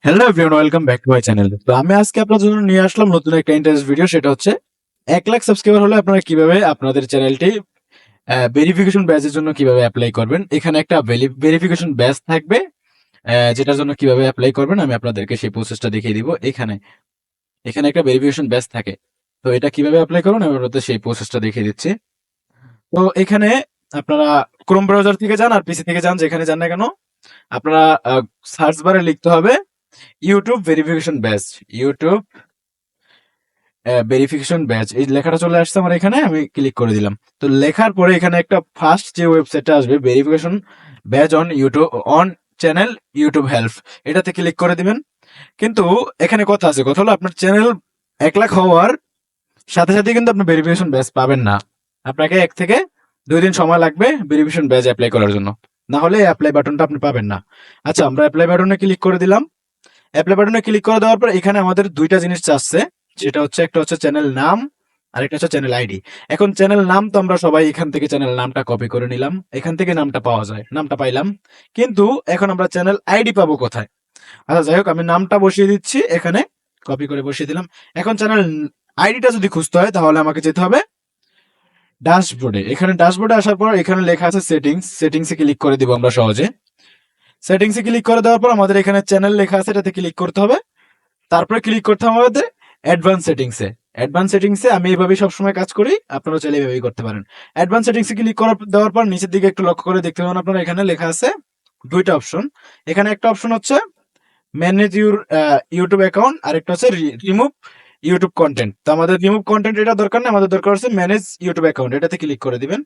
Hello everyone, welcome back to my channel. তো আমি আজকে আপনাদের জন্য নিয়ে আসলাম নতুন একটা ইন্টারেস্ট ভিডিও। সেটা হচ্ছে 1 লাখ সাবস্ক্রাইবার হলে আপনারা কিভাবে আপনাদের চ্যানেলটি ভেরিফিকেশন ব্যাচের জন্য কিভাবে অ্যাপ্লাই করবেন। এখানে একটা ভেরিফিকেশন ব্যাচ থাকবে, যেটার জন্য কিভাবে অ্যাপ্লাই করবেন আমি আপনাদেরকে সেই প্রসেসটা দেখিয়ে দিব। এখানে এখানে একটা ভেরিফিকেশন ব্যাচ থাকে। তো এটা কিভাবে অ্যাপ্লাই করবেন আমি আপনাদের সেই প্রসেসটা দেখিয়ে দিচ্ছি। তো এখানে আপনারা ক্রোম ব্রাউজার থেকে যান আর পিসি থেকে যান, যেখানে যান না কেন আপনারা সার্চ বারে লিখতে হবে YouTube verification batch. YouTube verification batch এই লেখাটা চলে আসছে আমার এখানে, আমি ক্লিক করে দিলাম। তো লেখার পরে এখানে একটা ফার্স্ট যে ওয়েবসাইটটা আসবে verification batch on YouTube on channel YouTube help, এটাতে ক্লিক করে দিবেন। কিন্তু এখানে কথা আছে, কথা হলো আপনার চ্যানেল 1 লাখ হওয়ার সাথে সাথে কিন্তু আপনি ভেরিফিকেশন ব্যাচ পাবেন না। আপনাকে 1 থেকে 2 দিন সময় লাগবে ভেরিফিকেশন ব্যাচ অ্যাপ্লাই করার জন্য, না হলে অ্যাপ্লাই বাটনটা আপনি পাবেন না। আচ্ছা, আমরা অ্যাপ্লাই বাটনে ক্লিক করে দিলাম। অ্যাপ্লাই বাটনে ক্লিক করে দেওয়ার পর এখানে আমাদের দুইটা জিনিস চাচ্ছে, যেটা হচ্ছে একটা হচ্ছে চ্যানেল নাম আর একটা হচ্ছে চ্যানেল আইডি। এখন চ্যানেল নাম তো আমরা সবাই এখান থেকে চ্যানেল নামটা কপি করে নিলাম, এখান থেকে নামটা পাওয়া যায়, নামটা পাইলাম। কিন্তু এখন আমরা চ্যানেল আইডি পাবো কোথায়? আচ্ছা যাই হোক, আমি নামটা বসিয়ে দিচ্ছি এখানে, কপি করে বসিয়ে দিলাম। এখন চ্যানেল আইডিটা যদি খুঁজতে হয় তাহলে আমাকে যেতে হবে ড্যাশবোর্ডে। এখানে ড্যাশবোর্ডে আসার পর এখানে লেখা আছে সেটিংস, সেটিংসে ক্লিক করে দিব আমরা সহজে। সেটিংসে ক্লিক করে দেওয়ার পর আমাদের এখানে চ্যানেল লেখা আছে, এটাতে ক্লিক করতে হবে। তারপরে ক্লিক করতে হবে আমাদের অ্যাডভান্স সেটিংসে। অ্যাডভান্স সেটিংসে আমি এইভাবেই সবসময় কাজ করি, আপনারা চাইলে এইভাবেই করতে পারেন। অ্যাডভান্স সেটিংসে ক্লিক করার দেওয়ার পর নিচের দিকে একটু লক্ষ্য করে দেখতে পাবেন আপনারা, এখানে লেখা আছে দুইটা অপশন। এখানে একটা অপশন হচ্ছে ম্যানেজ ইউর ইউটিউব অ্যাকাউন্ট, আর একটা হচ্ছে রিমুভ ইউটিউব কন্টেন্ট। তো আমাদের রিমুভ কন্টেন্ট এটা দরকার নেই, আমাদের দরকার হচ্ছে ম্যানেজ ইউটিউব অ্যাকাউন্ট, এটাতে ক্লিক করে দিবেন।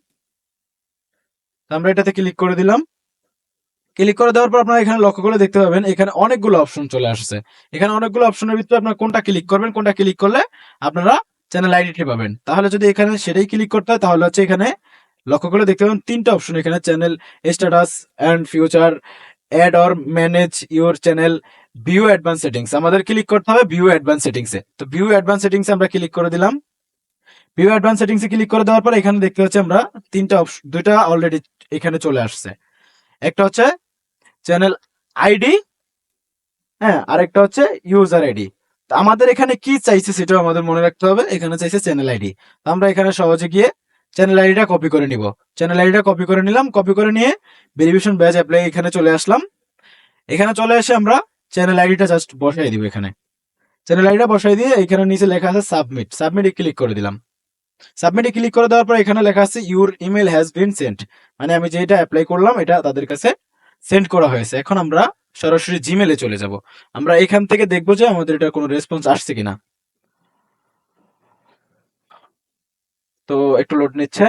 তো আমরা এটাতে ক্লিক করে দিলাম। ক্লিক করে দেওয়ার পর আপনারা এখানে লক্ষ্য করে দেখতে পাবেন এখানে অনেকগুলো অপশন চলে আসছে। এখানে অনেকগুলো অপশনের ভিতরে আপনারা কোনটা ক্লিক করবেন, কোনটা ক্লিক করলে আপনারা চ্যানেল আইডিটি পাবেন। তাহলে যদি এখানে সেটাই ক্লিক করতে হয় তাহলে হচ্ছে এখানে লক্ষ্য করে দেখতে পাবেন তিনটা অপশন, এখানে channel status and future, add or manage your channel, view advance settings. আমাদের ক্লিক করতে হবে ভিউ অ্যাডভান্স সেটিংসে। তো ভিউ অ্যাডভান্স সেটিংসে আমরা ক্লিক করে দিলাম। ভিউ অ্যাডভান্স সেটিংসে ক্লিক করে দেওয়ার পর এখানে দেখতে পাচ্ছি আমরা তিনটা অপশন, দুইটা অলরেডি এখানে চলে আসছে। একটা হচ্ছে চ্যানেল আইডি, হ্যাঁ, আরেকটা হচ্ছে ইউজার আইডি। তো আমাদের এখানে কি চাইছে সেটাও আমাদের মনে রাখতে হবে। এখানে চাইছে চ্যানেল আইডি, তো আমরা এখানে সহজে গিয়ে চ্যানেল আইডিটা কপি করে নিব। চ্যানেল আইডিটা কপি করে নিলাম, কপি করে নিয়ে ভেরিফিকেশন ব্যাচ অ্যাপ্লাই এখানে চলে আসলাম। এখানে চলে এসে আমরা চ্যানেল আইডিটা জাস্ট বসাই দিব। এখানে চ্যানেল আইডিটা বসাই দিয়ে এখানে নিচে লেখা আছে সাবমিট, সাবমিটে ক্লিক করে দিলাম। সাবমিটে ক্লিক করে দেওয়ার পর এখানে লেখা আছে your email has been sent, মানে আমি যেটা অ্যাপ্লাই করলাম এটা তাদের কাছে সেন্ড করা হয়েছে। এখন আমরা সরাসরি জিমেলে চলে যাব। আমরা এখান থেকে দেখবো যে আমাদের এটা কোনো রেসপন্স আসছে কিনা। তো একটু লোড নিচ্ছে।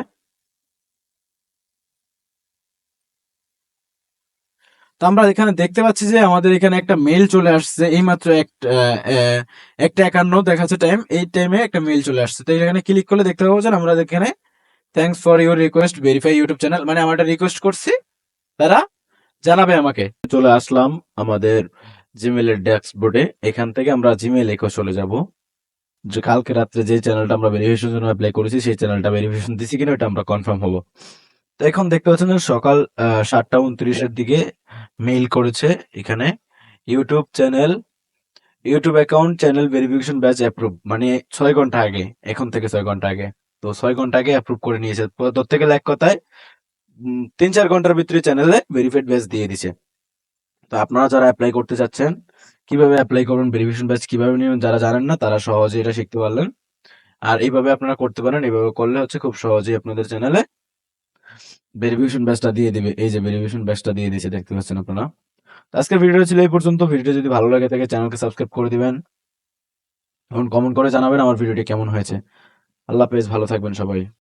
তো আমরা এখানে দেখতে পাচ্ছি যে আমাদের এখানে একটা মেইল চলে আসছে এইমাত্র, একটা 51 দেখাচ্ছে টাইম, এই টাইমে একটা মেইল চলে আসছে। তো এখানে ক্লিক করলে দেখতে পাবো যে আমরা এখানে thanks for your request verify YouTube channel, মানে আমরা একটা রিকোয়েস্ট করছি, তারা জানাবে আমাকে। চলে আসলাম আমাদের জিমেলের ড্যাশবোর্ডে। এখান থেকে আমরা জিমেল একে চলে যাব, যে কালকে রাত্রে যে চ্যানেলটা আমরা ভেরিফিকেশন জন্য অ্যাপ্লাই করেছি সেই চ্যানেলটা ভেরিফিকেশন দিছি কিনা এটা আমরা কনফার্ম হবো। তো এখন দেখতে পাচ্ছেন যে সকাল 7টা 29-এর দিকে মেইল করেছে এখানে YouTube channel YouTube account channel verification batch approve, মানে 6 ঘন্টা আগে, এখন থেকে 6 ঘন্টা আগে। তো 6 ঘন্টা আগে অ্যাপ্রুভ করে নিয়েছে। ধরতে গেলে এক কথায় 3-4 ঘন্টার ভিতরে চ্যানেলে ভেরিফাইড ব্যাচ দিয়ে দিছে। তো আপনারা যারা অ্যাপ্লাই করতে চাচ্ছেন, কিভাবে অ্যাপ্লাই করবেন, ভেরিফিকেশন ব্যাচ কিভাবে নেবেন, যারা জানেন না তারা সহজে এটা শিখতে পারলেন। আর এইভাবে আপনারা করতে পারেন, এইভাবে করলে হচ্ছে খুব সহজেই আপনাদের চ্যানেলে ভেরিফিকেশন ব্যাচটা দিয়ে দিবে। এই যে ভেরিফিকেশন ব্যাচটা দিয়ে দিয়েছে, দেখতে পাচ্ছেন আপনারা। তো আজকের ভিডিও ছিল এই পর্যন্ত। ভিডিওটা যদি ভালো লাগে থাকে চ্যানেলকে সাবস্ক্রাইব করে দিবেন এবং কমেন্ট করে জানাবেন আমার ভিডিওটি কেমন হয়েছে। আল্লাহ হাফেজ, ভালো থাকবেন সবাই।